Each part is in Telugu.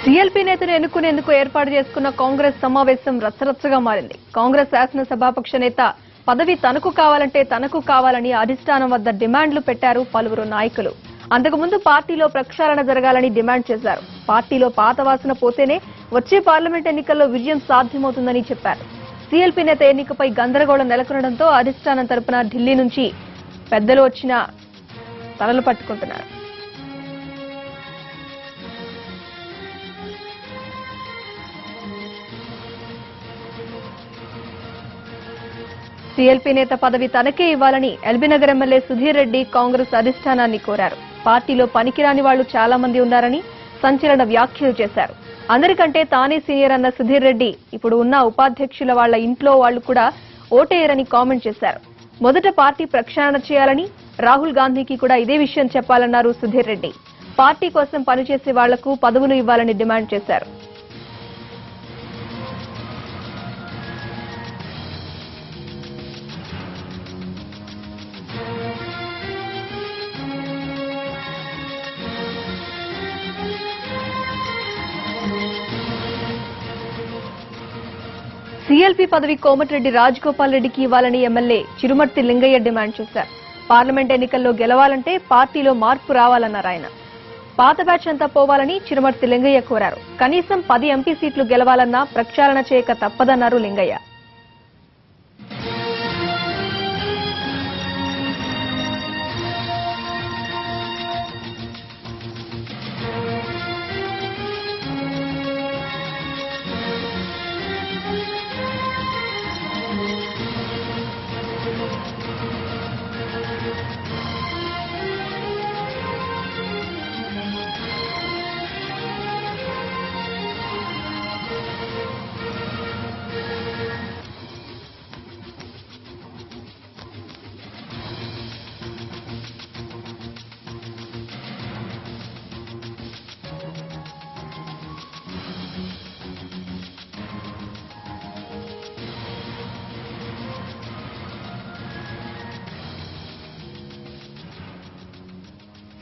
సీఎల్పీ నేతను ఎన్నుకునేందుకు ఏర్పాటు చేసుకున్న కాంగ్రెస్ సమావేశం రచ్చరచ్చగా మారింది. కాంగ్రెస్ శాసనసభాపక్ష నేత పదవి తనకు కావాలని అధిష్టానం వద్ద డిమాండ్లు పెట్టారు పలువురు నాయకులు. అంతకుముందు పార్టీలో ప్రక్షాళన జరగాలని డిమాండ్ చేశారు. పార్టీలో పాత వాసన పోతేనే వచ్చే పార్లమెంట్ ఎన్నికల్లో విజయం సాధ్యమవుతుందని చెప్పారు. సీఎల్పీ నేత ఎన్నికపై గందరగోళం నెలకొనడంతో అధిష్టానం తరపున ఢిల్లీ నుంచి పెద్దలు వచ్చిన తలలు పట్టుకుంటున్నారు. సీఎల్పీ నేత పదవి తనకే ఇవ్వాలని ఎల్బీనగర్ ఎమ్మెల్యే సుధీర్ రెడ్డి కాంగ్రెస్ అధిష్టానాన్ని కోరారు. పార్టీలో పనికిరాని వాళ్లు చాలా మంది ఉన్నారని సంచలన వ్యాఖ్యలు చేశారు. అందరికంటే తానే సీనియర్ అన్న సుధీర్ రెడ్డి ఇప్పుడు ఉన్న ఉపాధ్యక్షుల వాళ్ల ఇంట్లో వాళ్లు కూడా ఓటేయరని కామెంట్ చేశారు. మొదట పార్టీ ప్రక్షాళన చేయాలని, రాహుల్ గాంధీకి కూడా ఇదే విషయం చెప్పాలన్నారు సుధీర్ రెడ్డి. పార్టీ కోసం పనిచేసే వాళ్లకు పదవులు ఇవ్వాలని డిమాండ్ చేశారు. సీఎల్పీ పదవి కోమటిరెడ్డి రాజగోపాల్ రెడ్డికి ఇవ్వాలని ఎమ్మెల్యే చిరుమర్తి లింగయ్య డిమాండ్ చేశారు. పార్లమెంట్ ఎన్నికల్లో గెలవాలంటే పార్టీలో మార్పు రావాలన్నారు ఆయన. పాత బ్యాచ్ అంతా పోవాలని చిరుమర్తి లింగయ్య కోరారు. కనీసం 10 ఎంపీ సీట్లు గెలవాలన్నా ప్రక్షాళన చేయక తప్పదన్నారు లింగయ్య.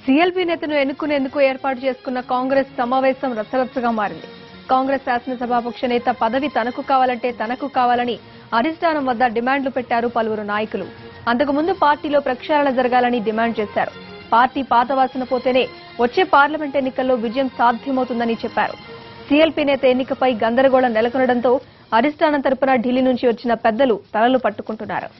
సీఎల్పీ నేతను ఎన్నుకునేందుకు ఏర్పాటు చేసుకున్న కాంగ్రెస్ సమావేశం రచ్చరచ్చగా మారింది. కాంగ్రెస్ శాసనసభాపక్ష నేత పదవి తనకు కావాలని అధిష్టానం వద్ద డిమాండ్లు పెట్టారు పలువురు నాయకులు. అంతకుముందు పార్టీలో ప్రక్షాళన జరగాలని డిమాండ్ చేశారు. పార్టీ పాత వాసన పోతేనే వచ్చే పార్లమెంట్ ఎన్నికల్లో విజయం సాధ్యమవుతుందని చెప్పారు. సీఎల్పీ నేత ఎన్నికపై గందరగోళం నెలకొనడంతో అధిష్టానం తరపున ఢిల్లీ నుంచి వచ్చిన పెద్దలు తలలు పట్టుకుంటున్నారు.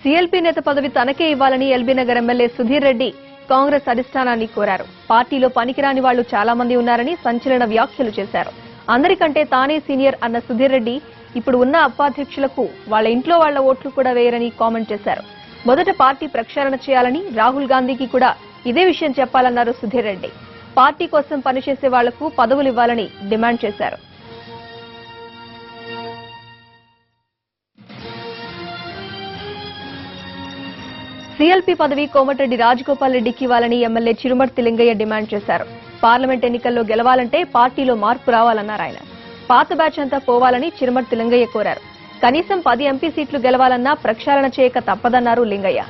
సీఎల్పీ నేత పదవి తనకే ఇవ్వాలని ఎల్బీనగర్ ఎమ్మెల్యే సుధీర్ రెడ్డి కాంగ్రెస్ అధిష్టానాన్ని కోరారు. పార్టీలో పనికిరాని వాళ్లు చాలా మంది ఉన్నారని సంచలన వ్యాఖ్యలు చేశారు. అందరికంటే తానే సీనియర్ అన్న సుధీర్ రెడ్డి ఇప్పుడు ఉన్న ఉపాధ్యక్షులకు వాళ్ల ఇంట్లో వాళ్ల ఓట్లు కూడా వేయరని కామెంట్ చేశారు. మొదట పార్టీ ప్రక్షాళన చేయాలని, రాహుల్ గాంధీకి కూడా ఇదే విషయం చెప్పాలన్నారు సుధీర్ రెడ్డి. పార్టీ కోసం పనిచేసే వాళ్లకు పదవులు ఇవ్వాలని డిమాండ్ చేశారు. సీఎల్పీ పదవి కోమటిరెడ్డి రాజగోపాల్ రెడ్డికి ఇవ్వాలని ఎమ్మెల్యే చిరుమర్తి లింగయ్య డిమాండ్ చేశారు. పార్లమెంట్ ఎన్నికల్లో గెలవాలంటే పార్టీలో మార్పు రావాలన్నారు ఆయన. పాత బ్యాచ్ అంతా పోవాలని చిరుమర్తి లింగయ్య కోరారు. కనీసం 10 ఎంపీ సీట్లు గెలవాలన్నా ప్రక్షాళన చేయక తప్పదన్నారు లింగయ్య.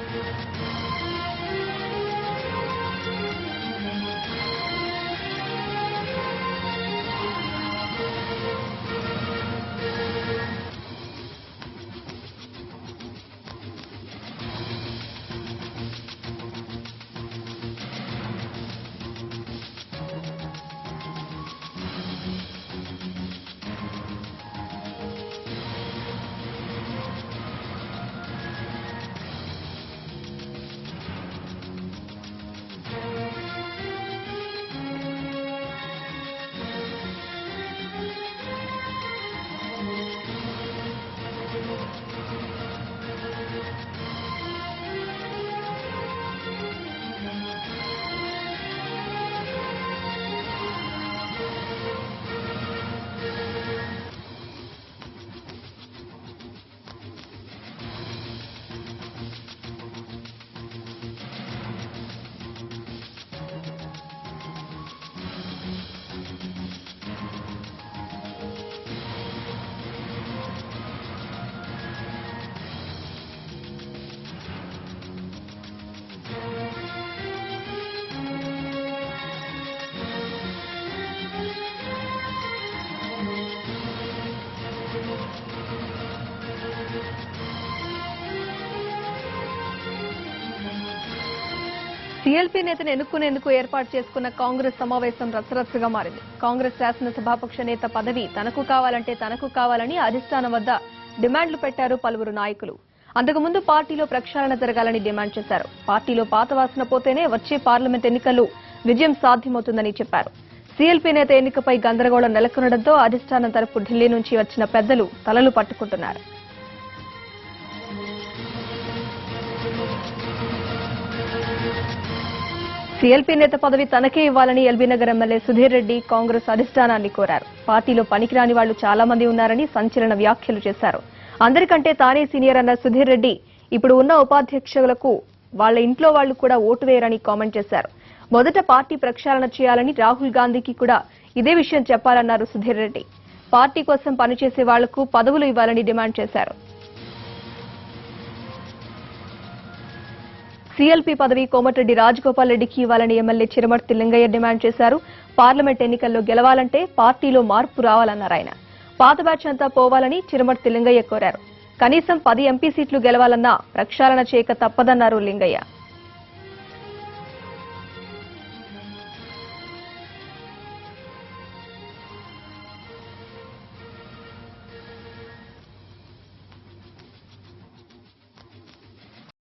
సీఎల్పీ నేతను ఎన్నుకునేందుకు ఏర్పాటు చేసుకున్న కాంగ్రెస్ సమావేశం రచ్చరచ్చగా మారింది. కాంగ్రెస్ శాసనసభాపక్ష నేత పదవి తనకు కావాలంటే తనకు కావాలని అధిష్టానం వద్ద డిమాండ్లు పెట్టారు పలువురు నాయకులు. అంతకుముందు పార్టీలో ప్రక్షాళన జరగాలని డిమాండ్ చేశారు. పార్టీలో పాత వాసన పోతేనే వచ్చే పార్లమెంట్ ఎన్నికల్లో విజయం సాధ్యమవుతుందని చెప్పారు. సీఎల్పీ నేత ఎన్నికపై గందరగోళం నెలకొనడంతో అధిష్టానం తరపు ఢిల్లీ నుంచి వచ్చిన పెద్దలు తలలు పట్టుకుంటున్నారు. సీఎల్పీ నేత పదవి తనకే ఇవ్వాలని ఎల్బీనగర్ ఎమ్మెల్యే సుధీర్ రెడ్డి కాంగ్రెస్ అధిష్టానాన్ని కోరారు. పార్టీలో పనికిరాని వాళ్లు చాలా మంది ఉన్నారని సంచలన వ్యాఖ్యలు చేశారు. అందరికంటే తానే సీనియర్ అన్న సుధీర్ రెడ్డి ఇప్పుడు ఉన్న ఉపాధ్యక్షులకు వాళ్ల ఇంట్లో వాళ్లు కూడా ఓటు వేయరని కామెంట్ చేశారు. మొదట పార్టీ ప్రక్షాళన చేయాలని రాహుల్ గాంధీకి కూడా ఇదే విషయం చెప్పాలన్నారు సుధీర్ రెడ్డి. పార్టీ కోసం పనిచేసే వాళ్లకు పదవులు ఇవ్వాలని డిమాండ్ చేశారు. సీఎల్పీ పదవి కోమటిరెడ్డి రాజగోపాల్ రెడ్డికి ఇవ్వాలని ఎమ్మెల్యే చిరుమర్తి లింగయ్య డిమాండ్ చేశారు. పార్లమెంట్ ఎన్నికల్లో గెలవాలంటే పార్టీలో మార్పు రావాలన్నారు ఆయన. పాత బ్యాచ్ అంతా పోవాలని చిరుమర్తి లింగయ్య కోరారు. కనీసం 10 ఎంపీ సీట్లు గెలవాలన్నా ప్రక్షాళన చేయక తప్పదన్నారు లింగయ్య.